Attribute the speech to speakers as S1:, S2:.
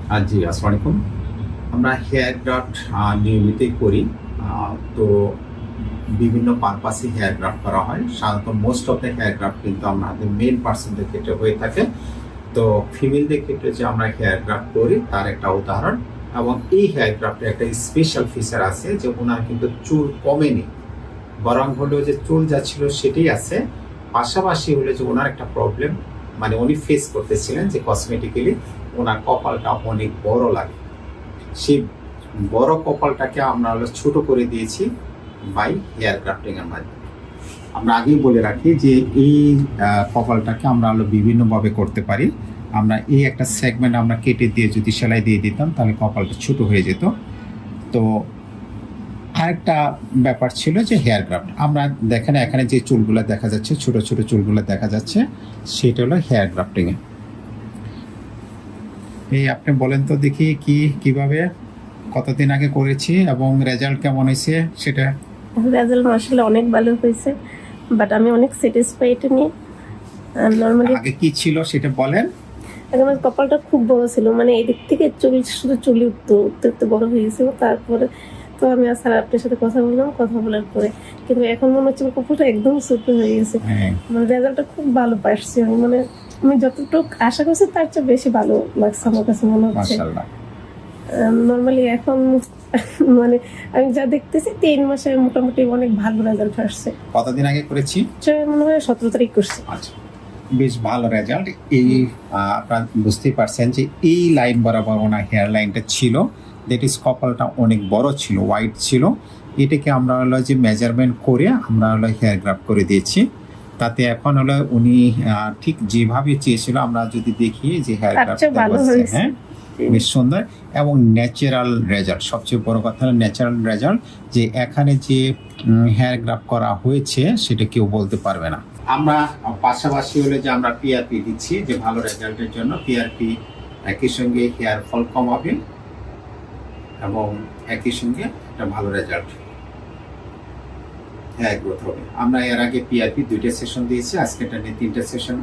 S1: জি, আসসালামু আলাইকুম। আমরা হেয়ার গ্রাফট নিয়মিতই করি। তো বিভিন্ন পারপাসে হেয়ার গ্রাফট করা হয়। সাধারণত most of the hair graft কিন্তু আমাদের মেল পার্সনদের ক্ষেত্রে হয়ে থাকে। তো ফিমেলদের ক্ষেত্রে যে আমরা হেয়ার গ্রাফট করি তার একটা উদাহরণ। এবং এই হেয়ার গ্রাফটের একটা স্পেশাল ফিচার আছে যে ওনার কিন্তু চুল কমেনি, বরং হলেও যে চুল যা ছিল সেটাই আছে। পাশাপাশি হলো যে ওনার একটা প্রবলেম, মানে উনি ফেস করতেছিলেন যে কসমেটিক্যালি ওনার কপালটা অনেক বড় লাগে। সেই বড় কপালটাকে আমরা হলো ছোট করে দিয়েছি বাই হেয়ার গ্রাফটিং এর মাধ্যমে। আমরা আগেই বলে রাখি যে এই কপালটাকে আমরা হলো বিভিন্নভাবে করতে পারি। আমরা এই একটা সেগমেন্ট আমরা কেটে দিয়ে যদি সেলাই দিয়ে দিতাম তাহলে কপালটা ছোট হয়ে যেত। তো আরেকটা ব্যাপার ছিল যে হেয়ার গ্রাফট আমরা দেখেন এখানে যে চুলগুলো দেখা যাচ্ছে, ছোট ছোট চুলগুলো দেখা যাচ্ছে, সেটা হলো হেয়ার গ্রাফটিং এ। এই আপনি বলেন তো দেখি কিভাবে কতদিন আগে করেছি এবং রেজাল্ট কেমন হয়েছে সেটা।
S2: রেজাল্ট মাশাআল্লাহ অনেক ভালো হয়েছে, বাট আমি অনেক স্যাটিসফাইড নিয়ে। নরমালি
S1: আগে কি ছিল সেটা বলেন।
S2: এখন আমার কপালটা খুব বড় ছিল, মানে এদিক থেকে চুল শুধু চুলি উঠতে উঠতে উঠতে বড় হয়ে গেছিল। তারপরে তো আমি স্যার আপনার সাথে কথা বললাম, কথা বলার পরে কিন্তু এখন মনে হচ্ছে আমার কপালটা একদম ছোট হয়ে গেছে। মানে রেজাল্টটা খুব ভালো পাচ্ছি আমি, মানে আমি যতটুকু আশা করছি তার চেয়ে বেশি ভালো লাগছে আমার কাছে মনে হচ্ছে।
S1: মাশাআল্লাহ।
S2: নরমালি এখন মানে আমি যা দেখতেছি 3 মাসে মোটামুটি অনেক ভালো রেজাল্ট আসছে।
S1: কতদিন আগে করেছি?
S2: মনে হয় 17 তারিখ করছি।
S1: আচ্ছা, বেশ ভালো রেজাল্ট। এই আপনারা বুঝতেই পারছেন যে এই লাইন বরাবর ওনার হেয়ার লাইনটা ছিল, দ্যাট ইজ কপালটা অনেক বড় ছিল, হোয়াইট ছিল। এটাকে আমরা হলো যে মেজারমেন্ট করে আমরা হলো হেয়ার গ্রাফট করে দিয়েছি। তাতে এখন হলো উনি ঠিক যেভাবে চেয়েছিল আমরা যদি দেখি যে হেয়ার গ্রাফট, হ্যাঁ বেশ সুন্দর এবং ন্যাচারাল রেজাল্ট। সবচেয়ে বড় কথা হলো ন্যাচারাল রেজাল্ট, যে এখানে যে হেয়ার গ্রাফট করা হয়েছে সেটা কেউ বলতে পারবে না। আমরা পাশাপাশি হলে যে আমরা পিআরপি দিচ্ছি যে ভালো রেজাল্টের জন্য। পিআরপি একই সঙ্গে হেয়ার ফল কমাবে এবং একই সঙ্গে একটা ভালো রেজাল্ট হেয়ার গ্রোথ হবে। আমরা এর আগে পিআরপি 2টা সেশন দিয়েছি, আজকে এটা নিয়ে 3টা সেশন